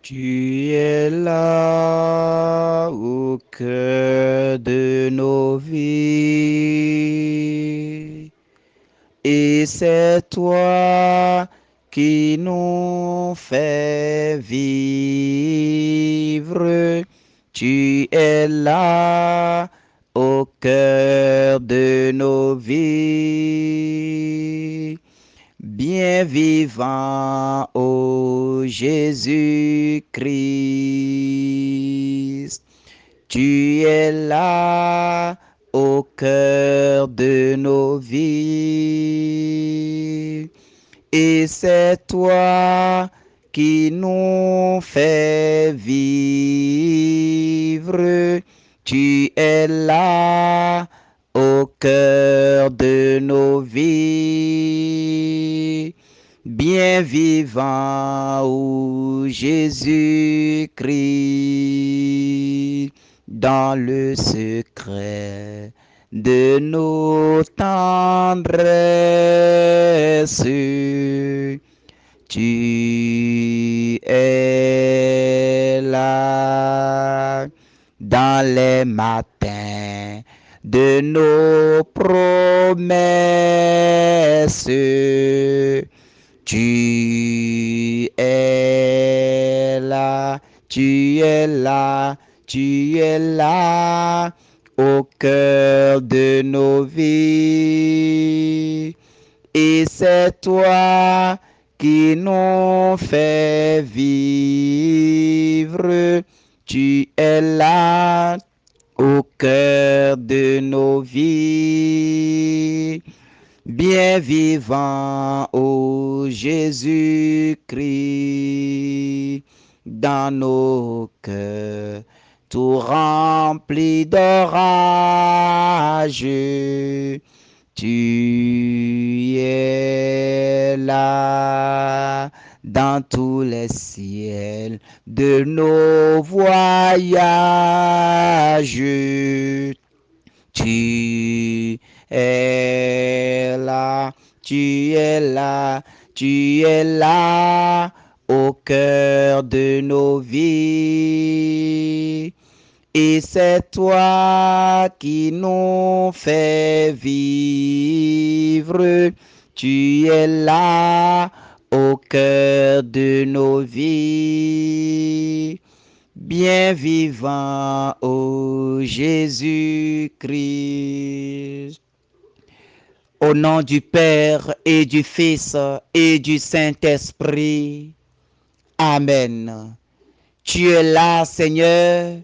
Tu es là au cœur de nos vies. Et c'est toi qui nous fais vivre. Tu es là au cœur de nos vies. Bien vivant, ô Jésus-Christ, tu es là au cœur de nos vies. Et c'est toi qui nous fais vivre. Tu es là au cœur de nos vies. Bien vivant, ô Jésus-Christ, dans le secret de nos tendresses, tu es là dans les matins de nos promesses. Tu es là, tu es là, tu es là au cœur de nos vies. Et c'est toi qui nous fais vivre. Tu es là au cœur de nos vies. Bien vivant, ô Jésus-Christ, dans nos cœurs, tout rempli d'orage. Tu es là dans tous les ciels de nos voyages. Tu es là, tu es là, tu es là au cœur de nos vies. Et c'est toi qui nous fais vivre. Tu es là au cœur de nos vies. Bien vivant, ô Jésus-Christ. Au nom du Père et du Fils et du Saint-Esprit. Amen. Tu es là, Seigneur,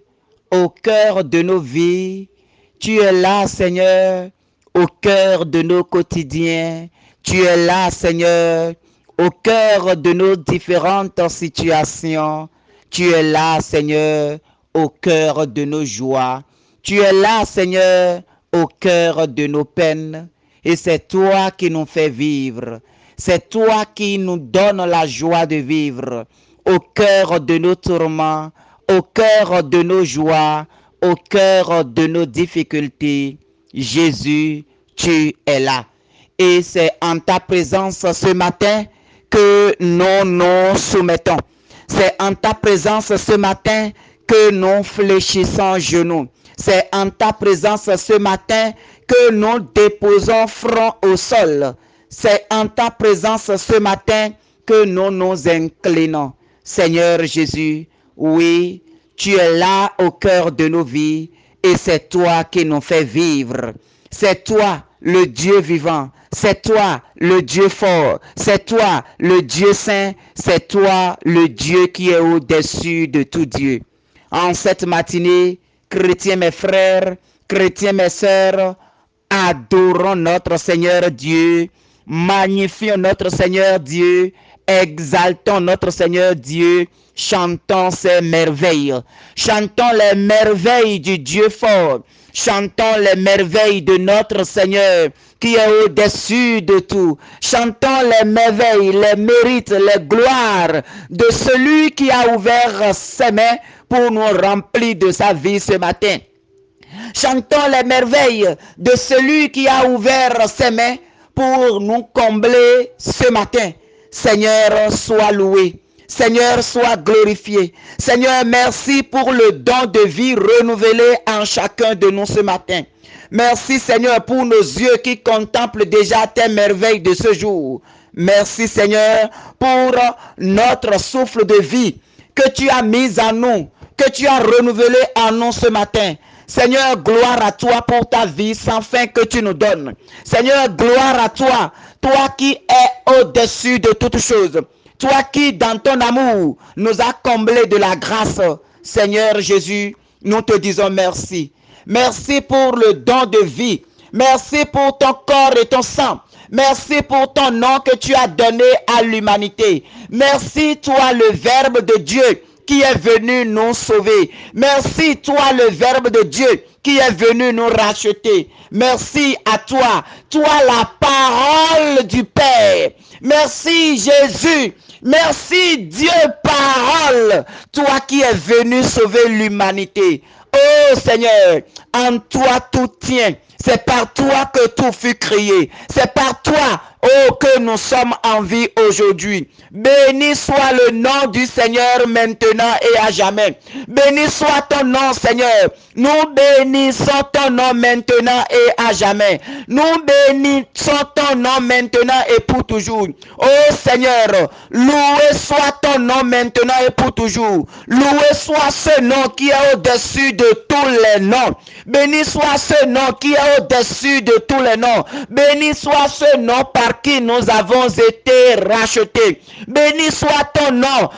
au cœur de nos vies. Tu es là, Seigneur, au cœur de nos quotidiens. Tu es là, Seigneur, au cœur de nos différentes situations. Tu es là, Seigneur, au cœur de nos joies. Tu es là, Seigneur, au cœur de nos peines. Et c'est toi qui nous fais vivre. C'est toi qui nous donnes la joie de vivre. Au cœur de nos tourments, au cœur de nos joies, au cœur de nos difficultés. Jésus, tu es là. Et c'est en ta présence ce matin que nous nous soumettons. C'est en ta présence ce matin que nous fléchissons genoux. C'est en ta présence ce matin que nous déposons front au sol. C'est en ta présence ce matin que nous nous inclinons. Seigneur Jésus, oui, tu es là au cœur de nos vies et c'est toi qui nous fais vivre. C'est toi le Dieu vivant, c'est toi le Dieu fort, c'est toi le Dieu saint, c'est toi le Dieu qui est au-dessus de tout Dieu. En cette matinée, chrétiens mes frères, chrétiens mes sœurs, adorons notre Seigneur Dieu, magnifions notre Seigneur Dieu, exaltons notre Seigneur Dieu, chantons ses merveilles, chantons les merveilles du Dieu fort, chantons les merveilles de notre Seigneur qui est au-dessus de tout, chantons les merveilles, les mérites, les gloires de celui qui a ouvert ses mains pour nous remplir de sa vie ce matin. Chantons les merveilles de celui qui a ouvert ses mains pour nous combler ce matin. Seigneur, sois loué. Seigneur, sois glorifié. Seigneur, merci pour le don de vie renouvelé en chacun de nous ce matin. Merci, Seigneur, pour nos yeux qui contemplent déjà tes merveilles de ce jour. Merci, Seigneur, pour notre souffle de vie que tu as mis en nous, que tu as renouvelé en nous ce matin. Seigneur, gloire à toi pour ta vie sans fin que tu nous donnes. Seigneur, gloire à toi, toi qui es au-dessus de toutes choses. Toi qui, dans ton amour, nous as comblés de la grâce. Seigneur Jésus, nous te disons merci. Merci pour le don de vie. Merci pour ton corps et ton sang. Merci pour ton nom que tu as donné à l'humanité. Merci, toi, le Verbe de Dieu qui est venu nous sauver. Merci, toi, le Verbe de Dieu qui est venu nous racheter. Merci à toi, toi, la parole du Père. Merci, Jésus. Merci, Dieu, parole, toi qui es venu sauver l'humanité. Oh Seigneur, en toi tout tient. C'est par toi que tout fut créé. C'est par toi, oh, que nous sommes en vie aujourd'hui. Béni soit le nom du Seigneur maintenant et à jamais. Béni soit ton nom, Seigneur. Nous bénissons ton nom maintenant et à jamais. Nous bénissons ton nom maintenant et pour toujours. Oh Seigneur, loué soit ton nom maintenant et pour toujours. Loué soit ce nom qui est au-dessus de tous les noms. Béni soit ce nom qui est au-dessus de tous les noms. Béni soit ce nom par qui nous avons été rachetés. Béni soit ton nom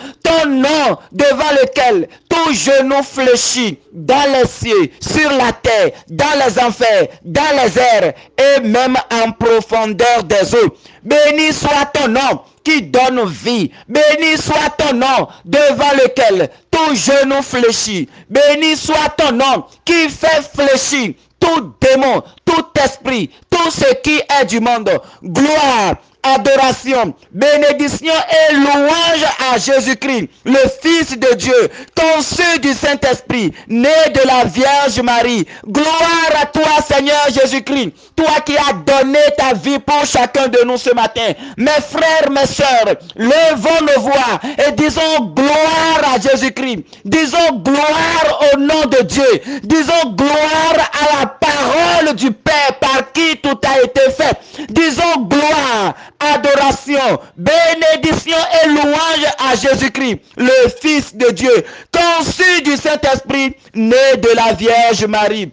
devant lequel tout genou fléchit dans les cieux, sur la terre, dans les enfers, dans les airs et même en profondeur des eaux. Béni soit ton nom qui donne vie. Béni soit ton nom devant lequel tout genou fléchit. Béni soit ton nom qui fait fléchir tout démon, tout esprit, tout ce qui est du monde. Gloire, adoration, bénédiction et louange à Jésus-Christ, le Fils de Dieu, conçu du Saint-Esprit, né de la Vierge Marie. Gloire à toi, Seigneur Jésus-Christ, toi qui as donné ta vie pour chacun de nous ce matin. Mes frères, mes sœurs, levons nos voix et disons gloire à Jésus-Christ. Disons gloire au nom de Dieu. Disons gloire à la parole du Père par qui tout a été fait. Disons gloire, adoration, bénédiction et louange à Jésus-Christ, le Fils de Dieu, conçu du Saint-Esprit, né de la Vierge Marie.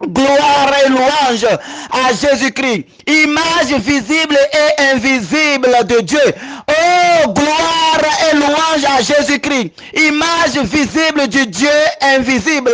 Gloire et louange à Jésus-Christ, image visible et invisible de Dieu. Oh, gloire et louange à Jésus-Christ, image visible du Dieu invisible,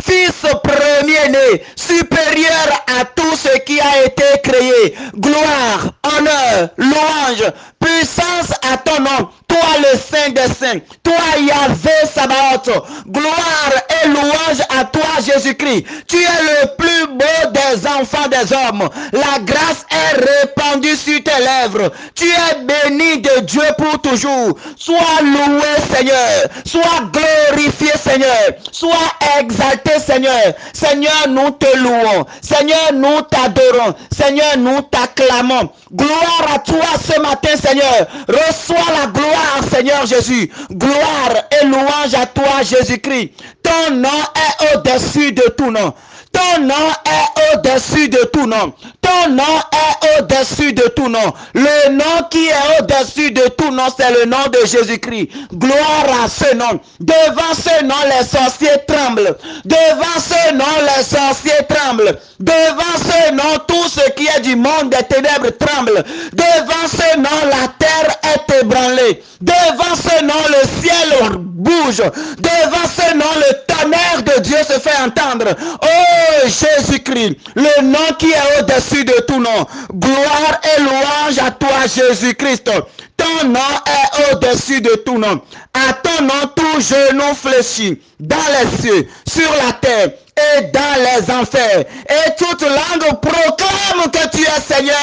Fils premier-né, supérieur à tout ce qui a été créé. Gloire, honneur, louange, puissance à ton nom, toi le Saint des Saints, toi Yahvé Sabaoth. Gloire et louange à toi Jésus-Christ. Tu es le plus beau des enfants des hommes. La grâce est répandue sur tes lèvres. Tu es béni de Dieu pour toujours. Sois loué Seigneur. Sois glorifié Seigneur. Sois exalté Seigneur. Seigneur, nous te louons. Seigneur, nous t'adorons. Seigneur, nous t'acclamons. Gloire à toi ce matin Seigneur. Reçois la gloire Seigneur Jésus. Gloire et louange à toi Jésus-Christ. Ton nom est au-dessus de tout nom. Ton nom est au-dessus de tout nom. Ton nom est au-dessus de tout nom. Le nom qui est au-dessus de tout nom, c'est le nom de Jésus-Christ. Gloire à ce nom. Devant ce nom, les sorciers tremblent. Devant ce nom, les sorciers tremblent. Devant ce nom, tout ce qui est du monde des ténèbres tremble. Devant ce nom, la terre est ébranlée. Devant ce nom, le ciel bouge. Devant ce nom, le tonnerre de Dieu se fait entendre. Oh Jésus-Christ, le nom qui est au-dessus de tout nom. Gloire et louange à toi Jésus-Christ. Ton nom est au-dessus de tout nom. À ton nom, tout genou fléchit dans les cieux, sur la terre et dans les enfers. Et toute langue proclame que tu es Seigneur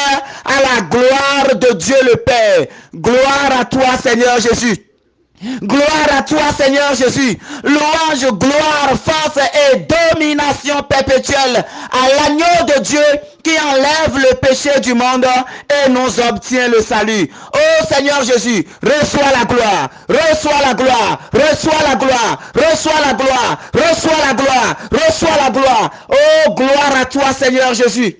à la gloire de Dieu le Père. Gloire à toi Seigneur Jésus. Gloire à toi, Seigneur Jésus. Louange, gloire, force et domination perpétuelle à l'agneau de Dieu qui enlève le péché du monde et nous obtient le salut. Oh Seigneur Jésus, reçois la gloire, reçois la gloire, reçois la gloire, reçois la gloire, reçois la gloire, reçois la gloire. Oh, gloire à toi, Seigneur Jésus.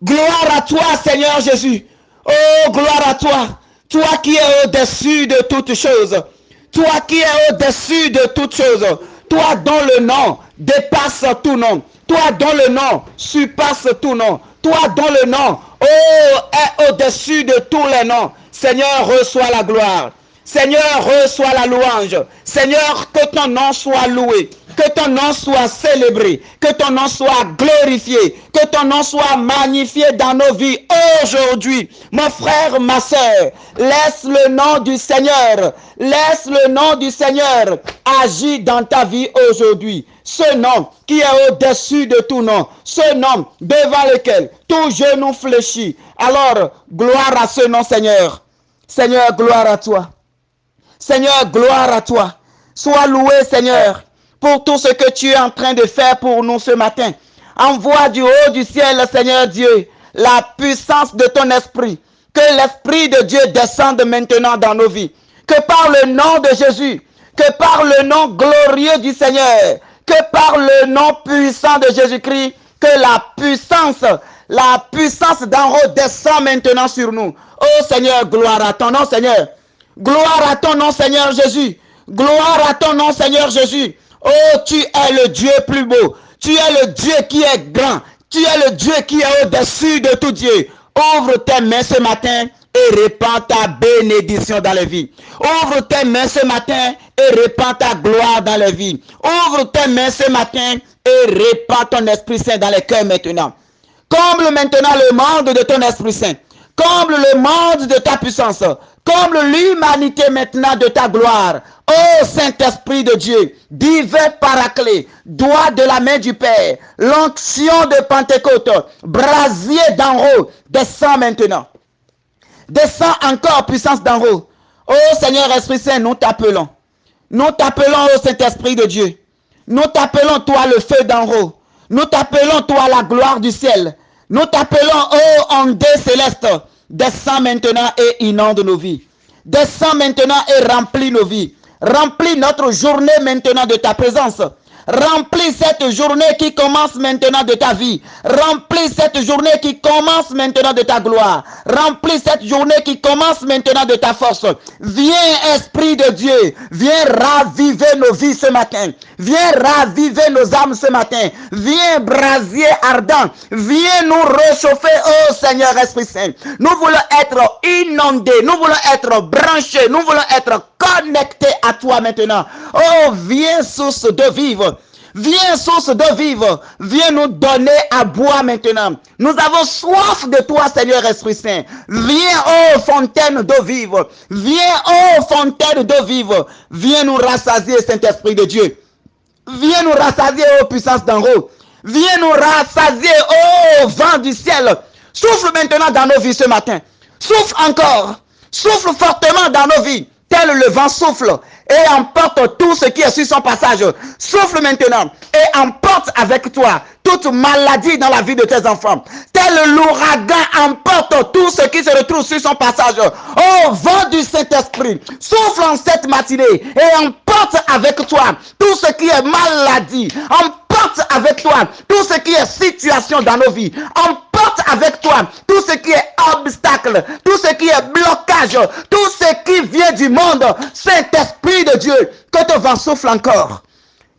Gloire à toi, Seigneur Jésus. Oh, gloire à toi. Toi qui es au-dessus de toutes choses. Toi qui es au-dessus de toutes choses. Toi dont le nom dépasse tout nom. Toi dont le nom surpasse tout nom. Toi dont le nom est au-dessus de tous les noms. Seigneur, reçois la gloire. Seigneur, reçois la louange. Seigneur, que ton nom soit loué. Que ton nom soit célébré, que ton nom soit glorifié, que ton nom soit magnifié dans nos vies aujourd'hui. Mon frère, ma soeur, laisse le nom du Seigneur agir dans ta vie aujourd'hui. Ce nom qui est au-dessus de tout nom, ce nom devant lequel tout genou fléchit. Alors, gloire à ce nom, Seigneur. Seigneur, gloire à toi. Seigneur, gloire à toi. Sois loué, Seigneur, pour tout ce que tu es en train de faire pour nous ce matin. Envoie du haut du ciel, Seigneur Dieu, la puissance de ton esprit. Que l'esprit de Dieu descende maintenant dans nos vies. Que par le nom de Jésus, que par le nom glorieux du Seigneur, que par le nom puissant de Jésus-Christ, que la puissance d'en haut descend maintenant sur nous. Oh Seigneur, gloire à ton nom, Seigneur. Gloire à ton nom, Seigneur Jésus. Gloire à ton nom, Seigneur Jésus. Oh, tu es le Dieu plus beau. Tu es le Dieu qui est grand. Tu es le Dieu qui est au-dessus de tout Dieu. Ouvre tes mains ce matin et répands ta bénédiction dans les vies. Ouvre tes mains ce matin et répands ta gloire dans les vies. Ouvre tes mains ce matin et répands ton Esprit Saint dans les cœurs maintenant. Comble maintenant le monde de ton Esprit Saint. Comble le monde de ta puissance. Comble l'humanité maintenant de ta gloire. Ô Saint-Esprit de Dieu, divin paraclet, doigt de la main du Père, l'onction de Pentecôte, brasier d'en haut, descend maintenant. Descends encore, puissance d'en haut. Ô Seigneur Esprit Saint, nous t'appelons. Nous t'appelons, ô Saint-Esprit de Dieu. Nous t'appelons, toi, le feu d'en haut. Nous t'appelons, toi, la gloire du ciel. Nous t'appelons, ô ondée céleste. Descends maintenant et inonde nos vies. Descends maintenant et remplis nos vies. Remplis notre journée maintenant de ta présence. Remplis cette journée qui commence maintenant de ta vie. Remplis cette journée qui commence maintenant de ta gloire. Remplis cette journée qui commence maintenant de ta force. Viens, Esprit de Dieu. Viens raviver nos vies ce matin. Viens raviver nos âmes ce matin. Viens, brasier ardent. Viens nous réchauffer, oh Seigneur Esprit Saint. Nous voulons être inondés. Nous voulons être branchés. Nous voulons être connectés à toi maintenant. Oh, viens, source de vivre. Viens, source de vivre. Viens nous donner à boire maintenant. Nous avons soif de toi, Seigneur Esprit Saint. Viens, ô fontaine d'eau vive. Viens, ô fontaine d'eau vive. Viens nous rassasier, Saint-Esprit de Dieu. Viens nous rassasier, ô puissance d'en haut. Viens nous rassasier, ô vent du ciel. Souffle maintenant dans nos vies ce matin. Souffle encore. Souffle fortement dans nos vies. Tel le vent souffle et emporte tout ce qui est sur son passage. Souffle maintenant et emporte avec toi toute maladie dans la vie de tes enfants. Tel l'ouragan emporte tout ce qui se retrouve sur son passage. Oh, vent du Saint-Esprit, souffle en cette matinée et emporte avec toi tout ce qui est maladie. Emporte avec toi tout ce qui est situation dans nos vies. Emporte avec toi tout ce qui est obstacle, tout ce qui est blocage, tout ce qui vient du monde. Saint-Esprit de Dieu, que ton vent souffle encore.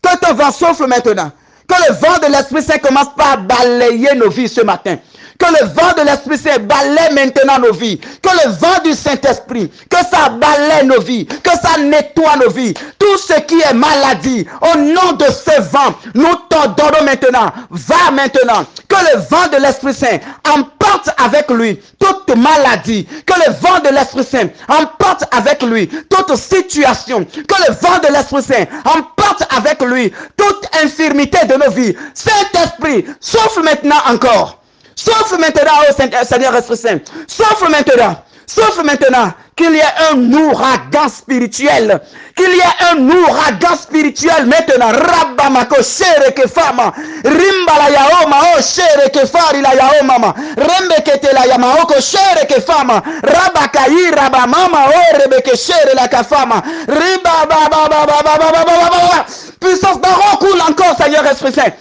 Que ton vent souffle maintenant. Que le vent de l'Esprit Saint commence par balayer nos vies ce matin. Que le vent de l'Esprit Saint balaye maintenant nos vies. Que le vent du Saint-Esprit, que ça balaye nos vies. Que ça nettoie nos vies. Tout ce qui est maladie, au nom de ce vent, nous t'ordonnons maintenant. Va maintenant. Que le vent de l'Esprit Saint emporte avec lui toute maladie. Que le vent de l'Esprit Saint emporte avec lui toute situation. Que le vent de l'Esprit Saint emporte avec lui toute infirmité de nos vies. Saint-Esprit, souffle maintenant encore. Souffle maintenant, oh Seigneur Esprit Saint. Souffle maintenant. Souffle maintenant qu'il y ait un ouragan spirituel. Qu'il y ait un ouragan spirituel maintenant. Rabamako shere ke fama. Rimba la yaoma o shere ke fari la yaoma. Rembe ke te la yama oko shere ke fama. Rabakai rabamama o rebe ke shere la kafama. Riba ba ba ba ba ba ba ba ba ba. Puissance d'Aaron coule encore, Seigneur Esprit Saint.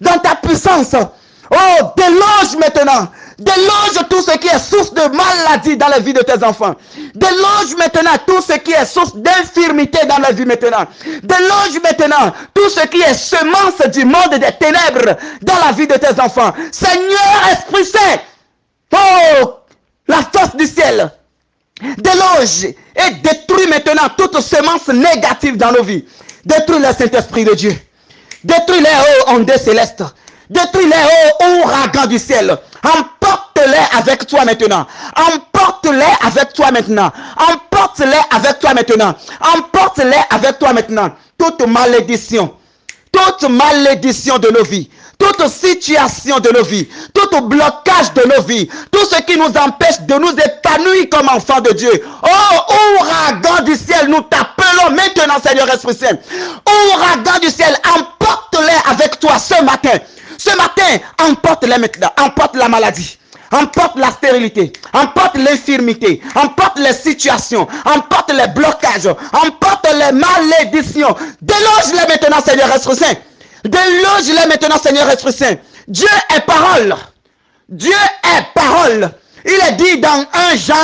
Dans ta puissance. Oh, déloge maintenant. Déloge tout ce qui est source de maladie dans la vie de tes enfants. Déloge maintenant tout ce qui est source d'infirmité dans la vie maintenant. Déloge maintenant tout ce qui est semence du monde des ténèbres dans la vie de tes enfants. Seigneur Esprit Saint, oh, la force du ciel, déloge et détruis maintenant toute semence négative dans nos vies. Détruis le Saint-Esprit de Dieu. Détruis les ondes célestes. Détruis les ouragans du ciel. Emporte-les avec toi maintenant. Emporte-les avec toi maintenant. Emporte-les avec toi maintenant. Emporte-les avec toi maintenant. Toute malédiction de nos vies, toute situation de nos vies, tout blocage de nos vies, tout ce qui nous empêche de nous épanouir comme enfants de Dieu. Oh, ouragan du ciel, nous t'appelons maintenant, Seigneur Esprit Saint. Ouragan du ciel, emporte-les avec toi ce matin. Ce matin, emporte-les maintenant, emporte la maladie, emporte la stérilité, emporte l'infirmité, emporte les situations, emporte les blocages, emporte les malédictions. Déloge-les maintenant, Seigneur Esprit Saint. Déloge-les maintenant, Seigneur Esprit Saint. Dieu est parole. Dieu est parole. Il est dit dans 1 Jean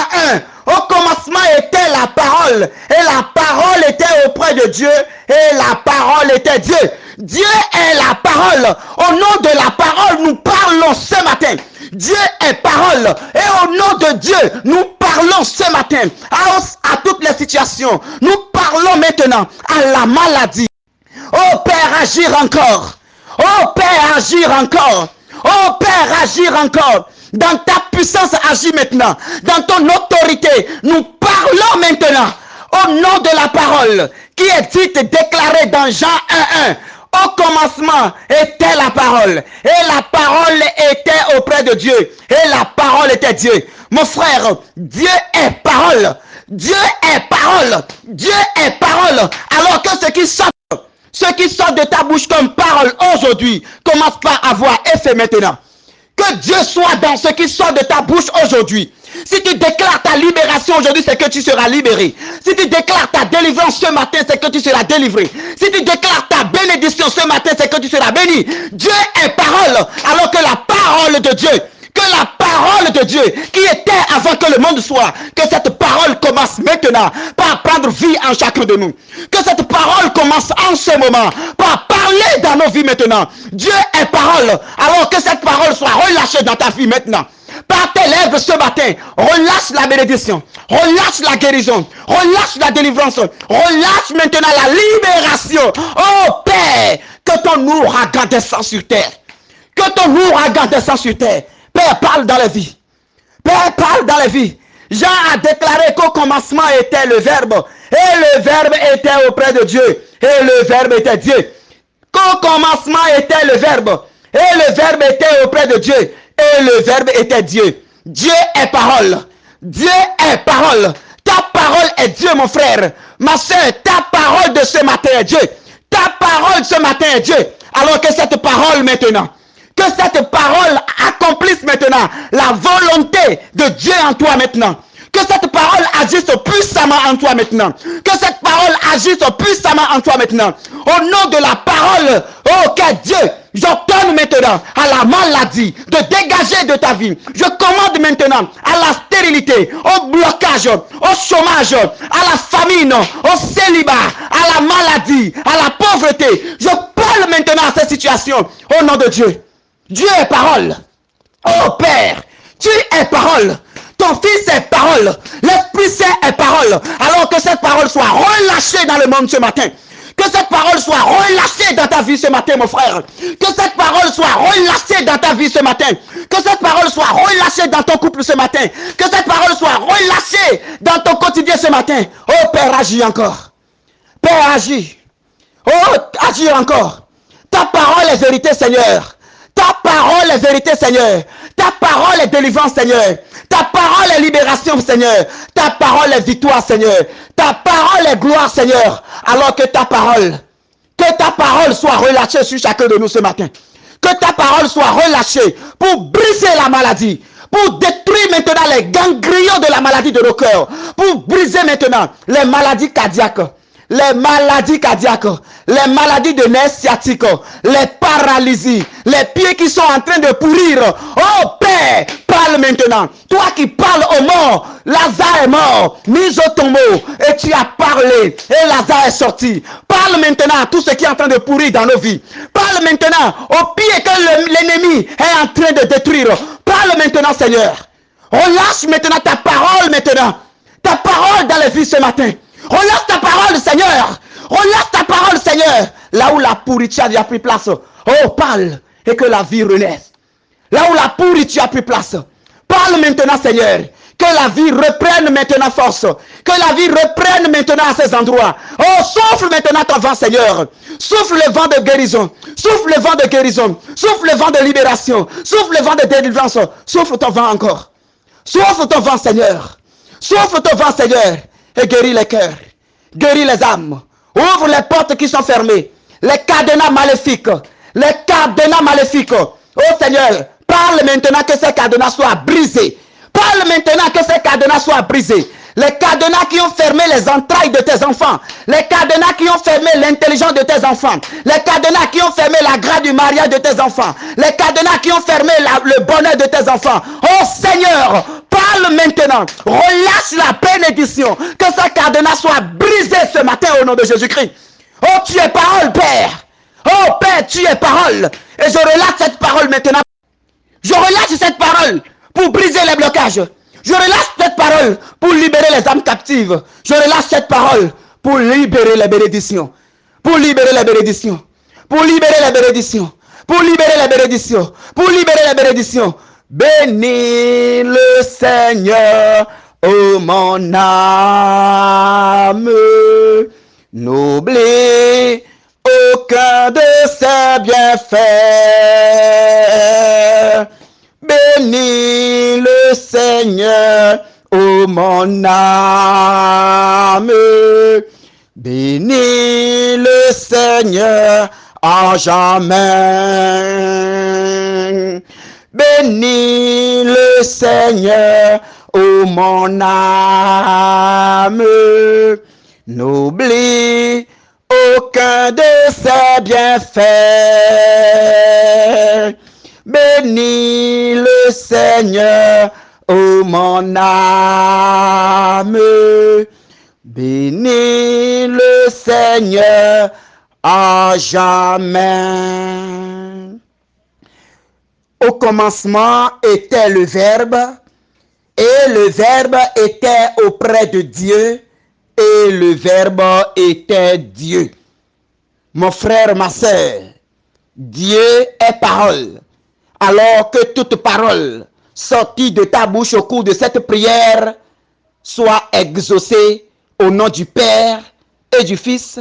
1, au commencement était la parole, et la parole était auprès de Dieu, et la parole était Dieu. Dieu est la parole. Au nom de la parole, nous parlons ce matin. Dieu est parole. Et au nom de Dieu, nous parlons ce matin à toutes les situations. Nous parlons maintenant à la maladie. Oh Père, agir encore. Oh Père, agir encore. Oh Père, agir encore. Dans ta puissance, agis maintenant. Dans ton autorité, nous parlons maintenant au nom de la parole qui est dite, déclarée dans Jean 1:1. Au commencement était la parole, et la parole était auprès de Dieu, et la parole était Dieu. Mon frère, Dieu est parole. Dieu est parole. Dieu est parole. Alors que ce qui sort de ta bouche comme parole aujourd'hui commence par avoir effet maintenant. Que Dieu soit dans ce qui sort de ta bouche aujourd'hui. Si tu déclares ta libération aujourd'hui, c'est que tu seras libéré. Si tu déclares ta délivrance ce matin, c'est que tu seras délivré. Si tu déclares ta bénédiction ce matin, c'est que tu seras béni. Dieu est parole, alors que la parole de Dieu, qui était avant que le monde soit, que cette parole commence maintenant par prendre vie en chacun de nous. Que cette parole commence en ce moment par parler dans nos vies maintenant. Dieu est parole, alors que cette parole soit relâchée dans ta vie maintenant. Par tes lèvres ce matin, relâche la bénédiction, relâche la guérison, relâche la délivrance, relâche maintenant la libération. Oh Père, que ton ouragan descend sur terre. Que ton ouragan descend sur terre. Père, parle dans la vie. Père, parle dans la vie. Jean a déclaré qu'au commencement était le Verbe, et le Verbe était auprès de Dieu, et le Verbe était Dieu. Qu'au commencement était le Verbe, et le Verbe était auprès de Dieu, et le Verbe était Dieu. Dieu est parole. Dieu est parole. Ta parole est Dieu, mon frère. Ma soeur, ta parole de ce matin est Dieu. Ta parole ce matin est Dieu. Alors que cette parole maintenant, que cette parole accomplisse maintenant la volonté de Dieu en toi maintenant. Que cette parole agisse puissamment en toi maintenant. Que cette parole agisse puissamment en toi maintenant. Au nom de la parole, oh que Dieu, j'ordonne maintenant à la maladie de dégager de ta vie. Je commande maintenant à la stérilité, au blocage, au chômage, à la famine, au célibat, à la maladie, à la pauvreté. Je parle maintenant à ces situations au nom de Dieu. Dieu est parole. Oh Père, tu es parole. Ton Fils est parole. L'Esprit Saint est parole. Alors que cette parole soit relâchée dans le monde ce matin. Que cette parole soit relâchée dans ta vie ce matin, mon frère. Que cette parole soit relâchée dans ta vie ce matin. Que cette parole soit relâchée dans ton couple ce matin. Que cette parole soit relâchée dans ton quotidien ce matin. Oh Père, agis encore. Père, agis. Oh, agis encore. Ta parole est vérité, Seigneur. Ta parole est vérité, Seigneur. Ta parole est délivrance, Seigneur. Ta parole parole est libération, Seigneur. Ta parole est victoire, Seigneur. Ta parole est gloire, Seigneur. Alors que ta parole soit relâchée sur chacun de nous ce matin. Que ta parole soit relâchée pour briser la maladie, pour détruire maintenant les ganglions de la maladie de nos cœurs, pour briser maintenant les maladies cardiaques, les maladies de nerfs sciatiques, les paralysies, les pieds qui sont en train de pourrir. Oh Père, parle maintenant. Toi qui parles aux morts, Lazare est mort, mis au tombeau, et tu as parlé, et Lazare est sorti. Parle maintenant à tout ce qui est en train de pourrir dans nos vies. Parle maintenant aux pieds que l'ennemi est en train de détruire. Parle maintenant, Seigneur. Relâche maintenant ta parole maintenant. Ta parole dans les vies ce matin. Relâche ta parole, Seigneur. Relâche ta parole, Seigneur. Là où la pourriture a pris place. Oh, parle et que la vie renaisse. Là où la pourriture a pris place. Parle maintenant, Seigneur. Que la vie reprenne maintenant force. Que la vie reprenne maintenant à ces endroits. Oh, souffle maintenant ton vent, Seigneur. Souffle le vent de guérison. Souffle le vent de guérison. Souffle le vent de libération. Souffle le vent de délivrance. Souffle ton vent encore. Souffle ton vent, Seigneur. Souffle ton vent, Seigneur. Et guéris les cœurs. Guéris les âmes. Ouvre les portes qui sont fermées. Les cadenas maléfiques. Les cadenas maléfiques. Oh Seigneur, parle maintenant que ces cadenas soient brisés. Parle maintenant que ces cadenas soient brisés. Les cadenas qui ont fermé les entrailles de tes enfants. Les cadenas qui ont fermé l'intelligence de tes enfants. Les cadenas qui ont fermé la grâce du mariage de tes enfants. Les cadenas qui ont fermé le bonheur de tes enfants. Oh Seigneur, parle maintenant. Relâche la bénédiction. Que ces cadenas soient brisés ce matin au nom de Jésus-Christ. Oh, tu es parole, Père. Oh, Père, tu es parole. Et je relâche cette parole maintenant. Je relâche cette parole pour briser les blocages. Je relâche cette parole pour libérer les âmes captives. Je relâche cette parole pour libérer les bénédictions. Pour libérer les bénédictions. Pour libérer les bénédictions. Pour libérer les bénédictions. Pour libérer les bénédictions. Bénis le Seigneur, ô mon âme. N'oublie aucun de ses bienfaits. Bénis le Seigneur, ô mon âme. Bénis le Seigneur à jamais. Bénis le Seigneur, ô mon âme. N'oublie aucun de ses bienfaits. Bénis le Seigneur, ô mon âme. Bénis le Seigneur à jamais. Au commencement était le Verbe, et le Verbe était auprès de Dieu, et le Verbe était Dieu. Mon frère, ma sœur, Dieu est parole. Alors que toute parole sortie de ta bouche au cours de cette prière soit exaucée au nom du Père et du Fils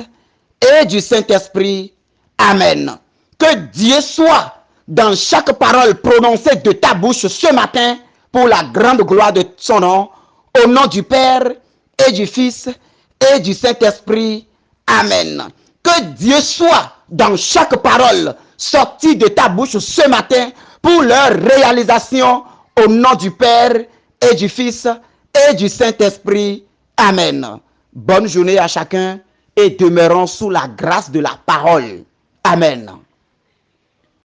et du Saint-Esprit. Amen. Que Dieu soit dans chaque parole prononcée de ta bouche ce matin pour la grande gloire de son nom, au nom du Père et du Fils et du Saint-Esprit. Amen. Que Dieu soit dans chaque parole sortie de ta bouche ce matin pour leur réalisation au nom du Père et du Fils et du Saint-Esprit. Amen. Bonne journée à chacun et demeurons sous la grâce de la parole. Amen.